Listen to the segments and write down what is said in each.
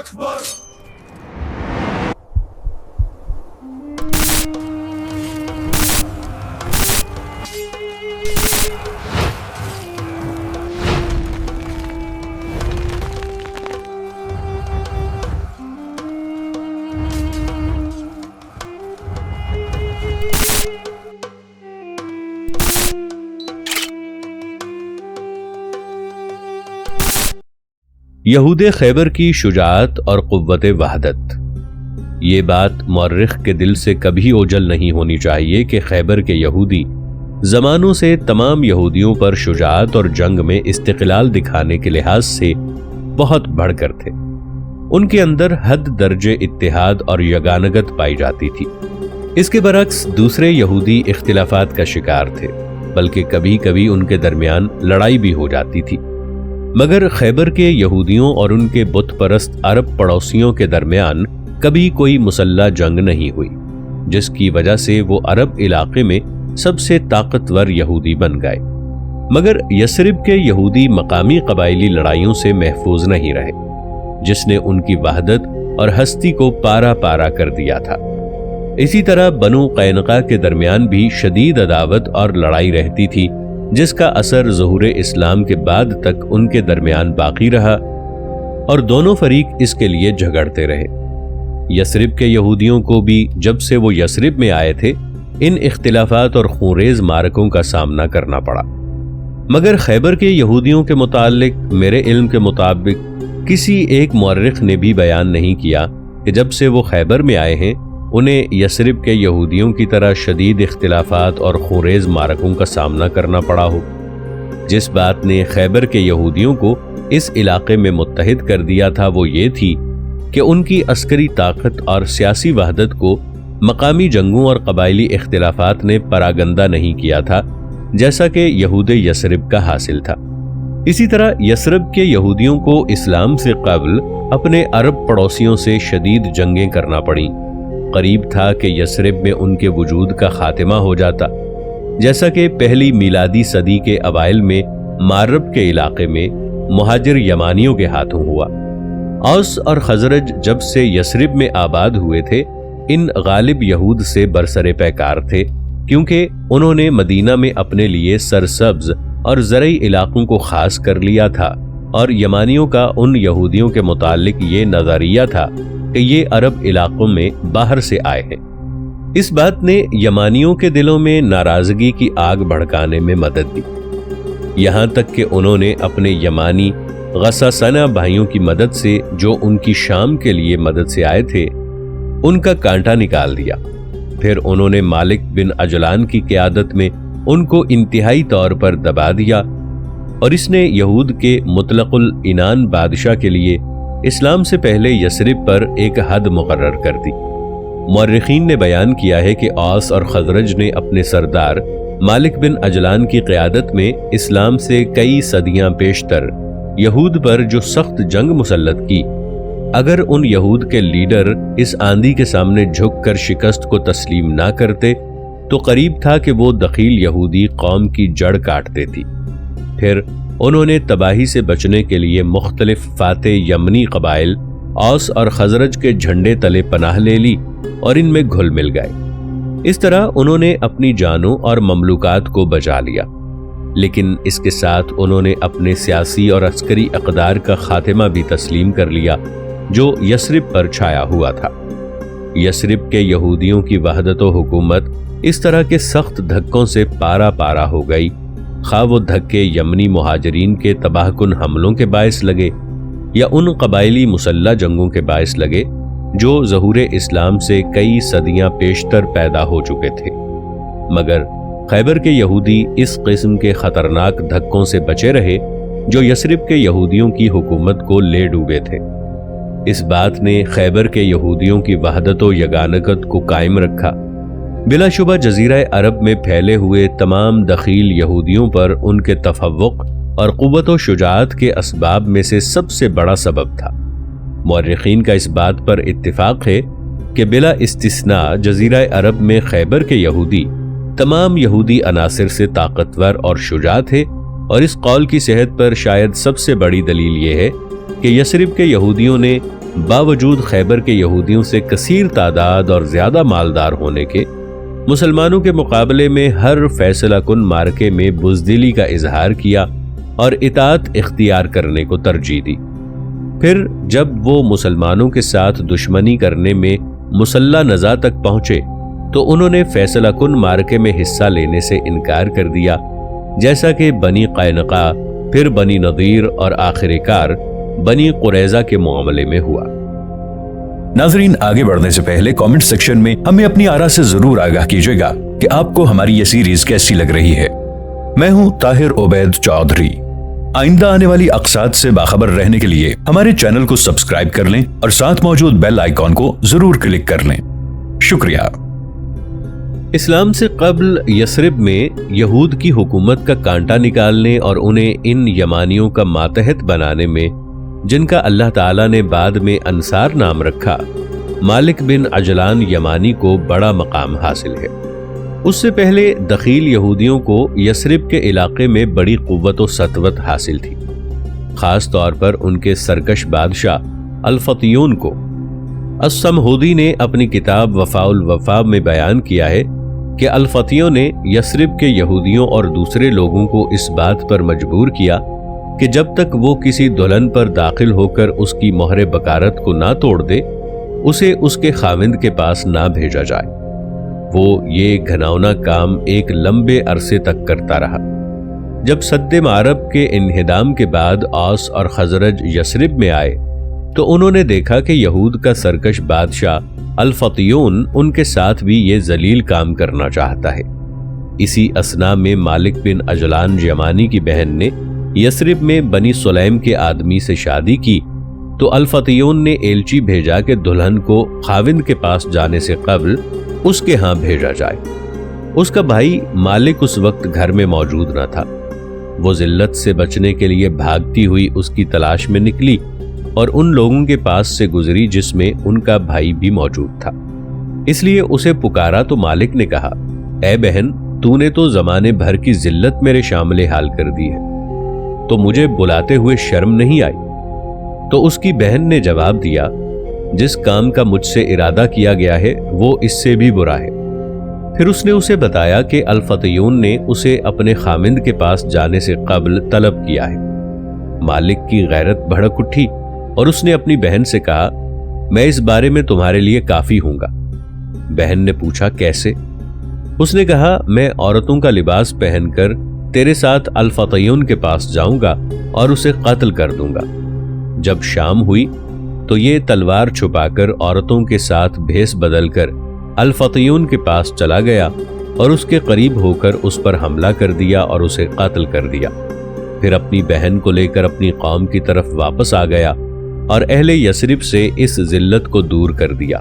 اکبر۔ یہود خیبر کی شجاعت اور قوت وحدت۔ یہ بات مورخ کے دل سے کبھی اوجل نہیں ہونی چاہیے کہ خیبر کے یہودی زمانوں سے تمام یہودیوں پر شجاعت اور جنگ میں استقلال دکھانے کے لحاظ سے بہت بڑھ کر تھے۔ ان کے اندر حد درجے اتحاد اور یگانگت پائی جاتی تھی۔ اس کے برعکس دوسرے یہودی اختلافات کا شکار تھے، بلکہ کبھی کبھی ان کے درمیان لڑائی بھی ہو جاتی تھی۔ مگر خیبر کے یہودیوں اور ان کے بت پرست عرب پڑوسیوں کے درمیان کبھی کوئی مسلح جنگ نہیں ہوئی، جس کی وجہ سے وہ عرب علاقے میں سب سے طاقتور یہودی بن گئے۔ مگر یثرب کے یہودی مقامی قبائلی لڑائیوں سے محفوظ نہیں رہے، جس نے ان کی وحدت اور ہستی کو پارا پارا کر دیا تھا۔ اسی طرح بنو قینقاع کے درمیان بھی شدید عداوت اور لڑائی رہتی تھی، جس کا اثر ظہور اسلام کے بعد تک ان کے درمیان باقی رہا اور دونوں فریق اس کے لیے جھگڑتے رہے۔ یثرب کے یہودیوں کو بھی جب سے وہ یثرب میں آئے تھے ان اختلافات اور خونریز معرکوں کا سامنا کرنا پڑا۔ مگر خیبر کے یہودیوں کے متعلق میرے علم کے مطابق کسی ایک مورخ نے بھی بیان نہیں کیا کہ جب سے وہ خیبر میں آئے ہیں انہیں یثرب کے یہودیوں کی طرح شدید اختلافات اور خونریز معرکوں کا سامنا کرنا پڑا ہو۔ جس بات نے خیبر کے یہودیوں کو اس علاقے میں متحد کر دیا تھا وہ یہ تھی کہ ان کی عسکری طاقت اور سیاسی وحدت کو مقامی جنگوں اور قبائلی اختلافات نے پراگندہ نہیں کیا تھا، جیسا کہ یہود یثرب کا حاصل تھا۔ اسی طرح یثرب کے یہودیوں کو اسلام سے قبل اپنے عرب پڑوسیوں سے شدید جنگیں کرنا پڑیں۔ قریب تھا کہ یثرب میں ان کے وجود کا خاتمہ ہو جاتا، جیسا کہ پہلی میلادی صدی کے اوائل میں معرب کے علاقے میں مہاجر یمانیوں کے ہاتھوں ہوا۔ اوس اور خزرج جب سے یثرب میں آباد ہوئے تھے ان غالب یہود سے برسر پیکار تھے، کیونکہ انہوں نے مدینہ میں اپنے لیے سرسبز اور زرعی علاقوں کو خاص کر لیا تھا، اور یمانیوں کا ان یہودیوں کے متعلق یہ نظریہ تھا کہ یہ عرب علاقوں میں باہر سے آئے ہیں۔ اس بات نے یمانیوں کے دلوں میں ناراضگی کی آگ بھڑکانے میں مدد دی، یہاں تک کہ انہوں نے اپنے یمانی غساسنہ بھائیوں کی مدد سے جو ان کی شام کے لیے مدد سے آئے تھے ان کا کانٹا نکال دیا۔ پھر انہوں نے مالک بن عجلان کی قیادت میں ان کو انتہائی طور پر دبا دیا، اور اس نے یہود کے مطلق العنان بادشاہ کے لیے اسلام سے پہلے یثرب پر ایک حد مقرر کر دی۔ مورخین نے بیان کیا ہے کہ اوس اور خزرج نے اپنے سردار مالک بن عجلان کی قیادت میں اسلام سے کئی صدیاں پیشتر یہود پر جو سخت جنگ مسلط کی، اگر ان یہود کے لیڈر اس آندھی کے سامنے جھک کر شکست کو تسلیم نہ کرتے تو قریب تھا کہ وہ دخیل یہودی قوم کی جڑ کاٹتے تھی۔ پھر انہوں نے تباہی سے بچنے کے لیے مختلف فاتح یمنی قبائل اوس اور خزرج کے جھنڈے تلے پناہ لے لی اور ان میں گھل مل گئے۔ اس طرح انہوں نے اپنی جانوں اور مملوکات کو بچا لیا، لیکن اس کے ساتھ انہوں نے اپنے سیاسی اور عسکری اقدار کا خاتمہ بھی تسلیم کر لیا جو یثرب پر چھایا ہوا تھا۔ یثرب کے یہودیوں کی وحدت و حکومت اس طرح کے سخت دھکوں سے پارا پارا ہو گئی، خواہ وہ دھکے یمنی مہاجرین کے تباہ کن حملوں کے باعث لگے یا ان قبائلی مسلح جنگوں کے باعث لگے جو ظہور اسلام سے کئی صدیاں پیشتر پیدا ہو چکے تھے۔ مگر خیبر کے یہودی اس قسم کے خطرناک دھکوں سے بچے رہے جو یثرب کے یہودیوں کی حکومت کو لے ڈوبے تھے۔ اس بات نے خیبر کے یہودیوں کی وحدت و یگانگت کو قائم رکھا۔ بلا شبہ جزیرہ عرب میں پھیلے ہوئے تمام دخیل یہودیوں پر ان کے تفوق اور قوت و شجاعت کے اسباب میں سے سب سے بڑا سبب تھا۔ مورخین کا اس بات پر اتفاق ہے کہ بلا استثناء جزیرہ عرب میں خیبر کے یہودی تمام یہودی عناصر سے طاقتور اور شجاع تھے، اور اس قول کی صحت پر شاید سب سے بڑی دلیل یہ ہے کہ یثرب کے یہودیوں نے باوجود خیبر کے یہودیوں سے کثیر تعداد اور زیادہ مالدار ہونے کے مسلمانوں کے مقابلے میں ہر فیصلہ کن مارکے میں بزدلی کا اظہار کیا اور اطاعت اختیار کرنے کو ترجیح دی۔ پھر جب وہ مسلمانوں کے ساتھ دشمنی کرنے میں مسلح نزاع تک پہنچے تو انہوں نے فیصلہ کن مارکے میں حصہ لینے سے انکار کر دیا، جیسا کہ بنی قینقاع، پھر بنی نضیر اور آخر کار بنی قریظہ کے معاملے میں ہوا۔ ناظرین، آگے بڑھنے سے پہلے کامنٹ سیکشن میں ہمیں اپنی آراء سے ضرور آگاہ کیجیے گا کہ آپ کو ہماری یہ سیریز کیسی لگ رہی ہے۔ میں ہوں طاہر عبید چودھری۔ آئندہ آنے والی اقساط سے باخبر رہنے کے لیے ہمارے چینل کو سبسکرائب کر لیں اور ساتھ موجود بیل آئیکن کو ضرور کلک کر لیں۔ شکریہ۔ اسلام سے قبل یثرب میں یہود کی حکومت کا کانٹا نکالنے اور انہیں ان یمانیوں کا ماتحت بنانے میں، جن کا اللہ تعالیٰ نے بعد میں انصار نام رکھا، مالک بن عجلان یمانی کو بڑا مقام حاصل ہے۔ اس سے پہلے دخیل یہودیوں کو یثرب کے علاقے میں بڑی قوت و سطوت حاصل تھی، خاص طور پر ان کے سرکش بادشاہ الفطیون کو۔ السمہودی نے اپنی کتاب وفاء الوفا میں بیان کیا ہے کہ الفطیوں نے یثرب کے یہودیوں اور دوسرے لوگوں کو اس بات پر مجبور کیا کہ جب تک وہ کسی دلہن پر داخل ہو کر اس کی مہر بکارت کو نہ توڑ دے، اسے اس کے خاوند کے پاس نہ بھیجا جائے۔ وہ یہ گھناؤنا کام ایک لمبے عرصے تک کرتا رہا۔ جب سد معرب کے انہدام کے بعد اوس اور خزرج یثرب میں آئے تو انہوں نے دیکھا کہ یہود کا سرکش بادشاہ الفطیون ان کے ساتھ بھی یہ ذلیل کام کرنا چاہتا ہے۔ اسی اثنا میں مالک بن عجلان یمانی کی بہن نے یثرب میں بنی سلیم کے آدمی سے شادی کی تو الفطیون نے ایلچی بھیجا کہ دلہن کو خاوند کے پاس جانے سے قبل اس کے ہاں بھیجا جائے۔ اس کا بھائی مالک اس وقت گھر میں موجود نہ تھا۔ وہ ذلت سے بچنے کے لیے بھاگتی ہوئی اس کی تلاش میں نکلی اور ان لوگوں کے پاس سے گزری جس میں ان کا بھائی بھی موجود تھا۔ اس لیے اسے پکارا تو مالک نے کہا، اے بہن، تو نے تو زمانے بھر کی ذلت میرے شامل حال کر دی ہے، تو مجھے بلاتے ہوئے شرم نہیں آئی؟ تو اس کی بہن نے جواب دیا، جس کام کا مجھ سے ارادہ کیا گیا ہے وہ اس سے بھی برا ہے۔ پھر اس نے اسے بتایا کہ الفطیون نے اسے اپنے خامند کے پاس جانے سے قبل طلب کیا ہے۔ مالک کی غیرت بھڑک اٹھی اور اس نے اپنی بہن سے کہا، میں اس بارے میں تمہارے لیے کافی ہوں گا۔ بہن نے پوچھا، کیسے؟ اس نے کہا، میں عورتوں کا لباس پہن کر تیرے ساتھ الفطیون کے پاس جاؤں گا اور اسے قتل کر دوں گا۔ جب شام ہوئی تو یہ تلوار چھپا کر عورتوں کے ساتھ بھیس بدل کر الفطیون کے پاس چلا گیا اور اس کے قریب ہو کر اس پر حملہ کر دیا اور اسے قتل کر دیا۔ پھر اپنی بہن کو لے کر اپنی قوم کی طرف واپس آ گیا اور اہل یثرب سے اس ذلت کو دور کر دیا۔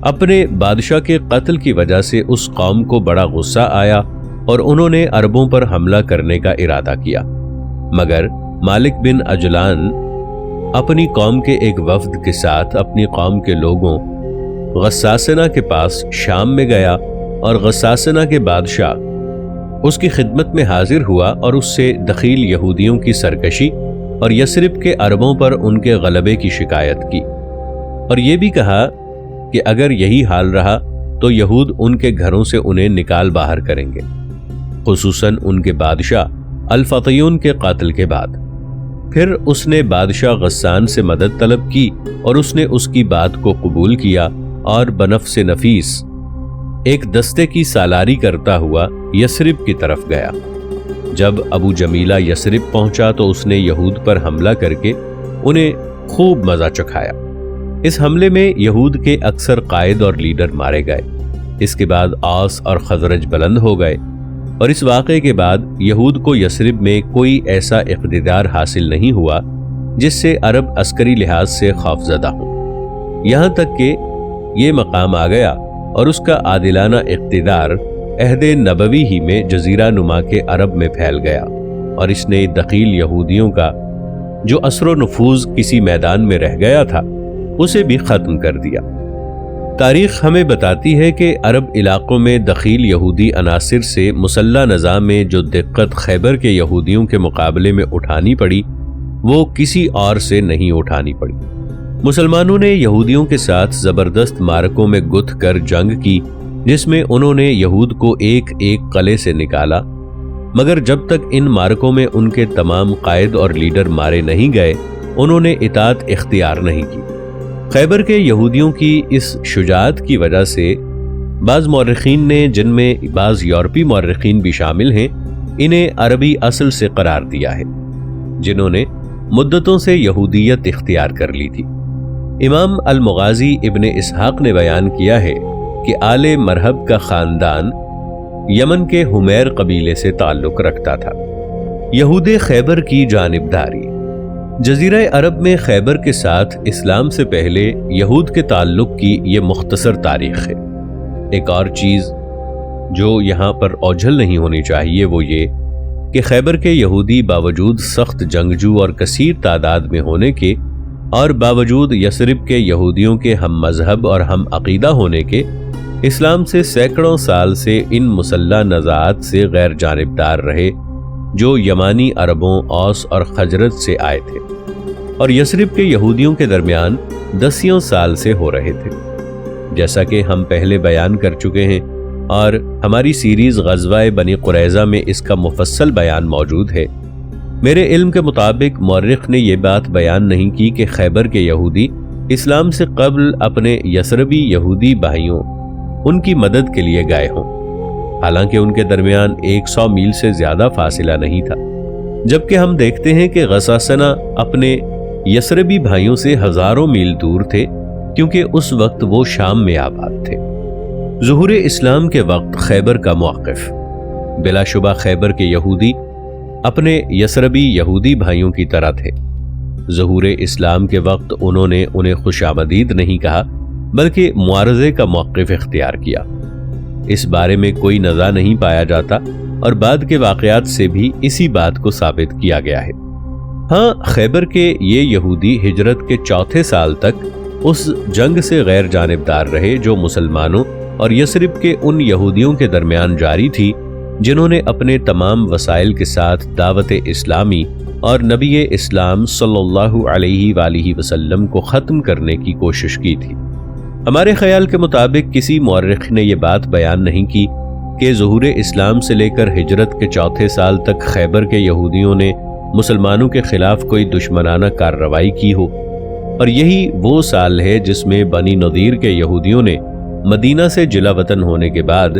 اپنے بادشاہ کے قتل کی وجہ سے اس قوم کو بڑا غصہ آیا اور انہوں نے عربوں پر حملہ کرنے کا ارادہ کیا، مگر مالک بن عجلان اپنی قوم کے ایک وفد کے ساتھ اپنی قوم کے لوگوں غساسنہ کے پاس شام میں گیا اور غساسنہ کے بادشاہ اس کی خدمت میں حاضر ہوا اور اس سے دخیل یہودیوں کی سرکشی اور یثرب کے عربوں پر ان کے غلبے کی شکایت کی، اور یہ بھی کہا کہ اگر یہی حال رہا تو یہود ان کے گھروں سے انہیں نکال باہر کریں گے، خصوصاً ان کے بادشاہ الفطیون کے قاتل کے بعد۔ پھر اس نے بادشاہ غسان سے مدد طلب کی اور اس نے اس کی بات کو قبول کیا اور بنفس نفیس ایک دستے کی سالاری کرتا ہوا یثرب کی طرف گیا۔ جب ابو جمیلہ یثرب پہنچا تو اس نے یہود پر حملہ کر کے انہیں خوب مزہ چکھایا۔ اس حملے میں یہود کے اکثر قائد اور لیڈر مارے گئے۔ اس کے بعد اوس اور خزرج بلند ہو گئے، اور اس واقعے کے بعد یہود کو یثرب میں کوئی ایسا اقتدار حاصل نہیں ہوا جس سے عرب عسکری لحاظ سے خوفزدہ ہوں، یہاں تک کہ یہ مقام آ گیا اور اس کا عادلانہ اقتدار عہد نبوی ہی میں جزیرہ نما کے عرب میں پھیل گیا، اور اس نے دخیل یہودیوں کا جو اثر و نفوذ کسی میدان میں رہ گیا تھا اسے بھی ختم کر دیا۔ تاریخ ہمیں بتاتی ہے کہ عرب علاقوں میں دخیل یہودی عناصر سے مسلح نظام میں جو دقت خیبر کے یہودیوں کے مقابلے میں اٹھانی پڑی، وہ کسی اور سے نہیں اٹھانی پڑی۔ مسلمانوں نے یہودیوں کے ساتھ زبردست معرکوں میں گتھ کر جنگ کی، جس میں انہوں نے یہود کو ایک ایک قلعے سے نکالا، مگر جب تک ان معرکوں میں ان کے تمام قائد اور لیڈر مارے نہیں گئے انہوں نے اطاعت اختیار نہیں کی۔ خیبر کے یہودیوں کی اس شجاعت کی وجہ سے بعض مورخین نے، جن میں بعض یورپی مورخین بھی شامل ہیں، انہیں عربی اصل سے قرار دیا ہے، جنہوں نے مدتوں سے یہودیت اختیار کر لی تھی۔ امام المغازی ابن اسحاق نے بیان کیا ہے کہ آل مرہب کا خاندان یمن کے حمیر قبیلے سے تعلق رکھتا تھا۔ یہود خیبر کی جانبداری۔ جزیرہ عرب میں خیبر کے ساتھ اسلام سے پہلے یہود کے تعلق کی یہ مختصر تاریخ ہے۔ ایک اور چیز جو یہاں پر اوجھل نہیں ہونی چاہیے وہ یہ کہ خیبر کے یہودی باوجود سخت جنگجو اور کثیر تعداد میں ہونے کے اور باوجود یثرب کے یہودیوں کے ہم مذہب اور ہم عقیدہ ہونے کے، اسلام سے سینکڑوں سال سے ان مسلح نزاعات سے غیر جانبدار رہے جو یمانی عربوں، اوس اور خجرج سے آئے تھے اور یثرب کے یہودیوں کے درمیان دسیوں سال سے ہو رہے تھے۔ جیسا کہ ہم پہلے بیان کر چکے ہیں اور ہماری سیریز غزوہ بنی قریظہ میں اس کا مفصل بیان موجود ہے، میرے علم کے مطابق مورخ نے یہ بات بیان نہیں کی کہ خیبر کے یہودی اسلام سے قبل اپنے یثربی یہودی بھائیوں ان کی مدد کے لیے گئے ہوں، حالانکہ ان کے درمیان 100 میل سے زیادہ فاصلہ نہیں تھا، جبکہ ہم دیکھتے ہیں کہ غساسنہ اپنے یثربی بھائیوں سے ہزاروں میل دور تھے، کیونکہ اس وقت وہ شام میں آباد تھے۔ ظہور اسلام کے وقت خیبر کا موقف۔ بلا شبہ خیبر کے یہودی اپنے یثربی یہودی بھائیوں کی طرح تھے۔ ظہور اسلام کے وقت انہوں نے انہیں خوش آمدید نہیں کہا بلکہ معارضے کا موقف اختیار کیا۔ اس بارے میں کوئی نزاع نہیں پایا جاتا اور بعد کے واقعات سے بھی اسی بات کو ثابت کیا گیا ہے۔ ہاں، خیبر کے یہ یہودی ہجرت کے 4 سال تک اس جنگ سے غیر جانبدار رہے جو مسلمانوں اور یثرب کے ان یہودیوں کے درمیان جاری تھی جنہوں نے اپنے تمام وسائل کے ساتھ دعوت اسلامی اور نبی اسلام صلی اللہ علیہ وآلہ وسلم کو ختم کرنے کی کوشش کی تھی۔ ہمارے خیال کے مطابق کسی مورخ نے یہ بات بیان نہیں کی کہ ظہور اسلام سے لے کر ہجرت کے 4 سال تک خیبر کے یہودیوں نے مسلمانوں کے خلاف کوئی دشمنانہ کارروائی کی ہو، اور یہی وہ سال ہے جس میں بنی نضیر کے یہودیوں نے مدینہ سے جلا وطن ہونے کے بعد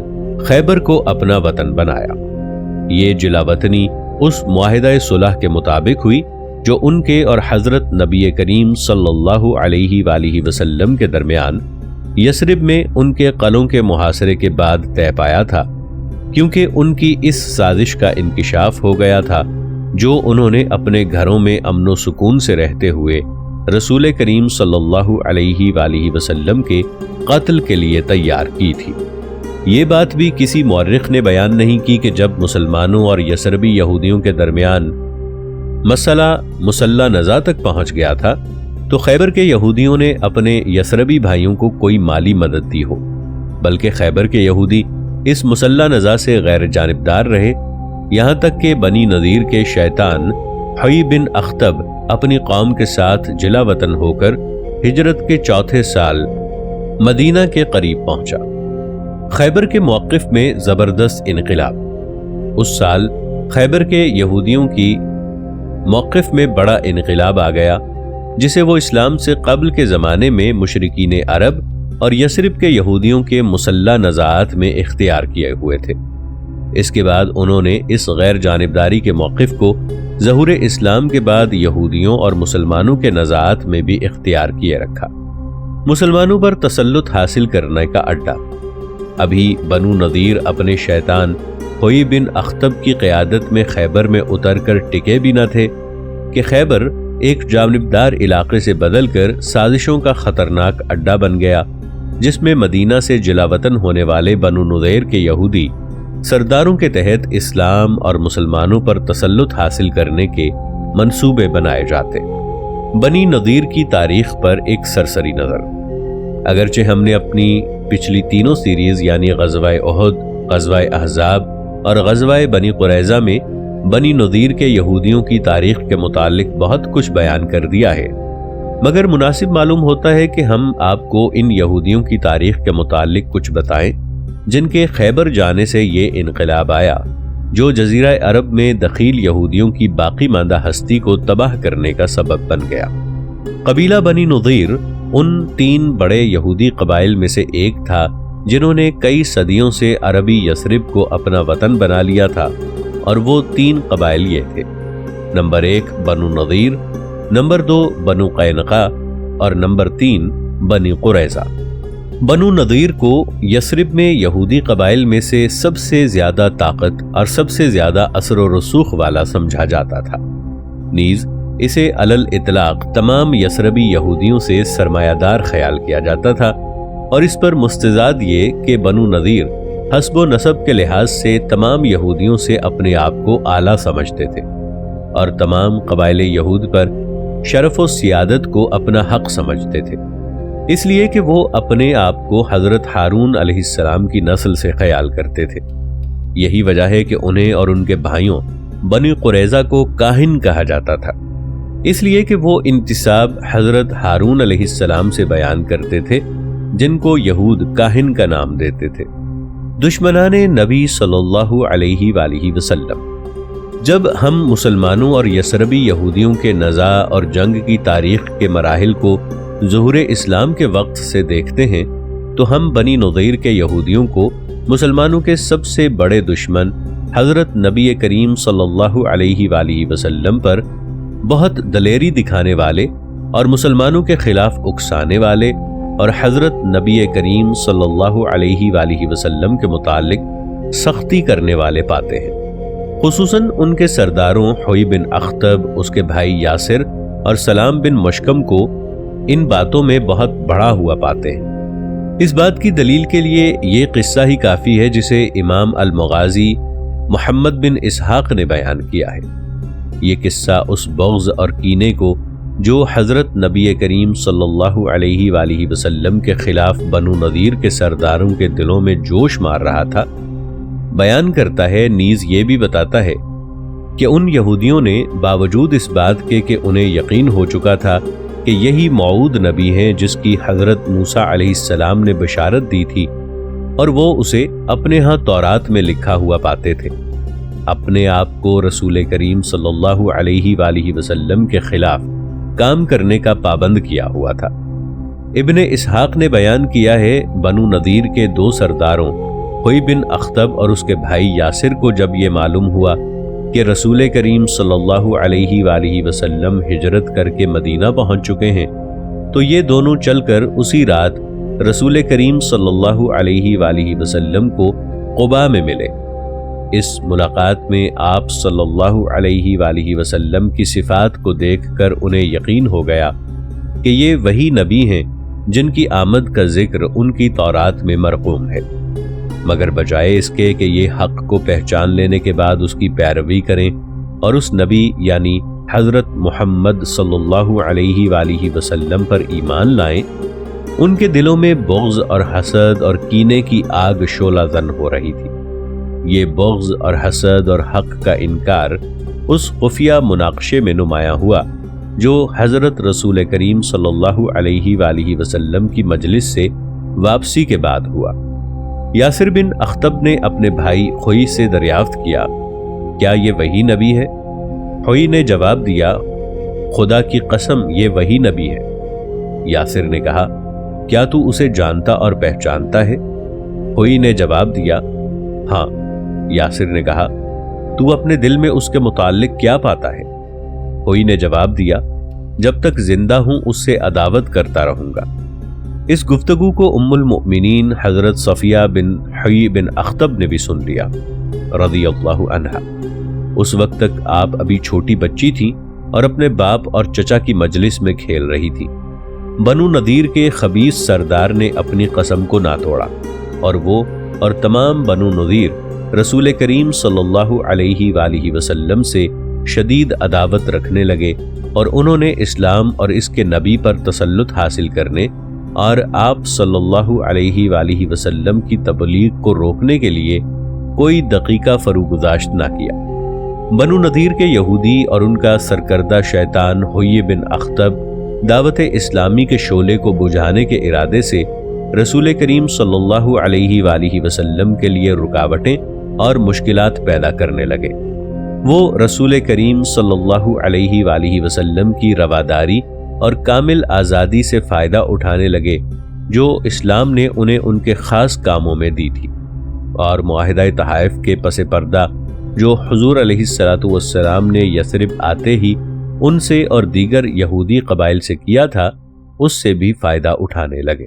خیبر کو اپنا وطن بنایا۔ یہ جلا وطنی اس معاہدہ صلح کے مطابق ہوئی جو ان کے اور حضرت نبی کریم صلی اللہ علیہ وآلہ وسلم کے درمیان یثرب میں ان کے قلعوں کے محاصرے کے بعد طے پایا تھا، کیونکہ ان کی اس سازش کا انکشاف ہو گیا تھا جو انہوں نے اپنے گھروں میں امن و سکون سے رہتے ہوئے رسول کریم صلی اللہ علیہ وآلہ وسلم کے قتل کے لیے تیار کی تھی۔ یہ بات بھی کسی مورخ نے بیان نہیں کی کہ جب مسلمانوں اور یثربی یہودیوں کے درمیان مسئلہ مسلح نزاع تک پہنچ گیا تھا تو خیبر کے یہودیوں نے اپنے یثربی بھائیوں کو کوئی مالی مدد دی ہو، بلکہ خیبر کے یہودی اس مسلح نزاع سے غیر جانبدار رہے، یہاں تک کہ بنی نضیر کے شیطان حوی بن اخطب اپنی قوم کے ساتھ جلا وطن ہو کر ہجرت کے 4 سال مدینہ کے قریب پہنچا۔ خیبر کے موقف میں زبردست انقلاب۔ اس سال خیبر کے یہودیوں کی موقف میں بڑا انقلاب آ گیا جسے وہ اسلام سے قبل کے زمانے میں مشرکین عرب اور یثرب کے یہودیوں کے مسلح نزاعات میں اختیار کیے ہوئے تھے۔ اس کے بعد انہوں نے اس غیر جانبداری کے موقف کو ظہور اسلام کے بعد یہودیوں اور مسلمانوں کے نزاعات میں بھی اختیار کیے رکھا۔ مسلمانوں پر تسلط حاصل کرنے کا اڈا۔ ابھی بنو نضیر اپنے شیطان حوی بن اخطب کی قیادت میں خیبر میں اتر کر ٹکے بھی نہ تھے کہ خیبر ایک جانبدار علاقے سے بدل کر سازشوں کا خطرناک اڈا بن گیا، جس میں مدینہ سے جلا وطن ہونے والے بنو نضیر کے یہودی سرداروں کے تحت اسلام اور مسلمانوں پر تسلط حاصل کرنے کے منصوبے بنائے جاتے۔ بنی نضیر کی تاریخ پر ایک سرسری نظر۔ اگرچہ ہم نے اپنی پچھلی تینوں سیریز یعنی غزوہ احد، غزوہ احزاب اور غزوہ بنی قریظہ میں بنی نذیر کے یہودیوں کی تاریخ کے متعلق بہت کچھ بیان کر دیا ہے، مگر مناسب معلوم ہوتا ہے کہ ہم آپ کو ان یہودیوں کی تاریخ کے متعلق کچھ بتائیں جن کے خیبر جانے سے یہ انقلاب آیا جو جزیرہ عرب میں دخیل یہودیوں کی باقی ماندہ ہستی کو تباہ کرنے کا سبب بن گیا۔ قبیلہ بنی نذیر ان 3 بڑے یہودی قبائل میں سے ایک تھا جنہوں نے کئی صدیوں سے عربی یثرب کو اپنا وطن بنا لیا تھا، اور وہ 3 قبائل یہ تھے: نمبر 1 بنو نذیر، نمبر 2 بنو قینقاع، اور نمبر 3 بنی قریظہ۔ بنو نذیر کو یثرب میں یہودی قبائل میں سے سب سے زیادہ طاقت اور سب سے زیادہ اثر و رسوخ والا سمجھا جاتا تھا، نیز اسے علل اطلاق تمام یثربی یہودیوں سے سرمایہ دار خیال کیا جاتا تھا، اور اس پر مستزاد یہ کہ بنو نذیر حسب و نسب کے لحاظ سے تمام یہودیوں سے اپنے آپ کو اعلیٰ سمجھتے تھے، اور تمام قبائل یہود پر شرف و سیادت کو اپنا حق سمجھتے تھے، اس لیے کہ وہ اپنے آپ کو حضرت ہارون علیہ السلام کی نسل سے خیال کرتے تھے۔ یہی وجہ ہے کہ انہیں اور ان کے بھائیوں بنی قریظہ کو کاہن کہا جاتا تھا، اس لیے کہ وہ انتساب حضرت ہارون علیہ السلام سے بیان کرتے تھے، جن کو یہود کاہن کا نام دیتے تھے۔ دشمنان نبی صلی اللہ علیہ وآلہ وسلم۔ جب ہم مسلمانوں اور یثربی یہودیوں کے نزاع اور جنگ کی تاریخ کے مراحل کو ظہور اسلام کے وقت سے دیکھتے ہیں تو ہم بنی نذیر کے یہودیوں کو مسلمانوں کے سب سے بڑے دشمن حضرت نبی کریم صلی اللہ علیہ وآلہ وسلم پر بہت دلیری دکھانے والے اور مسلمانوں کے خلاف اکسانے والے اور حضرت نبی کریم صلی اللہ علیہ وآلہ وسلم کے متعلق سختی کرنے والے پاتے ہیں، خصوصاً ان کے سرداروں حوی بن اخطب، اس کے بھائی یاسر اور سلام بن مشکم کو ان باتوں میں بہت بڑا ہوا پاتے ہیں۔ اس بات کی دلیل کے لیے یہ قصہ ہی کافی ہے جسے امام المغازی محمد بن اسحاق نے بیان کیا ہے۔ یہ قصہ اس بغض اور کینے کو جو حضرت نبی کریم صلی اللہ علیہ وآلہ وسلم کے خلاف بنو نذیر کے سرداروں کے دلوں میں جوش مار رہا تھا بیان کرتا ہے، نیز یہ بھی بتاتا ہے کہ ان یہودیوں نے باوجود اس بات کے کہ انہیں یقین ہو چکا تھا کہ یہی موعود نبی ہیں جس کی حضرت موسیٰ علیہ السلام نے بشارت دی تھی، اور وہ اسے اپنے ہاں تورات میں لکھا ہوا پاتے تھے، اپنے آپ کو رسول کریم صلی اللہ علیہ وآلہ وسلم کے خلاف کام کرنے کا پابند کیا ہوا تھا۔ ابن اسحاق نے بیان کیا ہے، بنو نذیر کے 2 سرداروں حوی بن اخطب اور اس کے بھائی یاسر کو جب یہ معلوم ہوا کہ رسول کریم صلی اللہ علیہ وآلہ وسلم ہجرت کر کے مدینہ پہنچ چکے ہیں تو یہ دونوں چل کر اسی رات رسول کریم صلی اللہ علیہ وآلہ وسلم کو قباء میں ملے۔ اس ملاقات میں آپ صلی اللہ علیہ وآلہ وسلم کی صفات کو دیکھ کر انہیں یقین ہو گیا کہ یہ وہی نبی ہیں جن کی آمد کا ذکر ان کی تورات میں مرقوم ہے، مگر بجائے اس کے کہ یہ حق کو پہچان لینے کے بعد اس کی پیروی کریں اور اس نبی یعنی حضرت محمد صلی اللہ علیہ وآلہ وسلم پر ایمان لائیں، ان کے دلوں میں بغض اور حسد اور کینے کی آگ شعلہ زن ہو رہی تھی۔ یہ بغض اور حسد اور حق کا انکار اس خفیہ مناقشے میں نمایاں ہوا جو حضرت رسول کریم صلی اللہ علیہ وآلہ وسلم کی مجلس سے واپسی کے بعد ہوا۔ یاسر بن اخطب نے اپنے بھائی حوی سے دریافت کیا، کیا یہ وہی نبی ہے؟ حوی نے جواب دیا، خدا کی قسم یہ وہی نبی ہے۔ یاسر نے کہا، کیا تو اسے جانتا اور پہچانتا ہے؟ حوی نے جواب دیا، ہاں۔ یاسر نے کہا، تو اپنے دل میں اس کے متعلق کیا پاتا ہے؟ حوی نے جواب دیا، جب تک زندہ ہوں اس سے عداوت کرتا رہوں گا۔ اس گفتگو کو ام المؤمنین حضرت صفیہ بن حوی بن اخطب نے بھی سن لیا رضی اللہ عنہا۔ اس وقت تک آپ ابھی چھوٹی بچی تھی اور اپنے باپ اور چچا کی مجلس میں کھیل رہی تھی۔ بنو نذیر کے خبیث سردار نے اپنی قسم کو نہ توڑا، اور وہ اور تمام بنو نذیر رسول کریم صلی اللہ علیہ وآلہ وسلم سے شدید عداوت رکھنے لگے، اور انہوں نے اسلام اور اس کے نبی پر تسلط حاصل کرنے اور آپ صلی اللہ علیہ وآلہ وسلم کی تبلیغ کو روکنے کے لیے کوئی دقیقہ فروگزاشت نہ کیا۔ بنو نذیر کے یہودی اور ان کا سرکردہ شیطان حیی بن اخطب دعوت اسلامی کے شعلے کو بجھانے کے ارادے سے رسول کریم صلی اللہ علیہ وآلہ وسلم کے لیے رکاوٹیں اور مشکلات پیدا کرنے لگے۔ وہ رسول کریم صلی اللہ علیہ وآلہ وسلم کی رواداری اور کامل آزادی سے فائدہ اٹھانے لگے جو اسلام نے انہیں ان کے خاص کاموں میں دی تھی، اور معاہدہ تحائف کے پس پردہ جو حضور علیہ السلام نے یثرب آتے ہی ان سے اور دیگر یہودی قبائل سے کیا تھا، اس سے بھی فائدہ اٹھانے لگے۔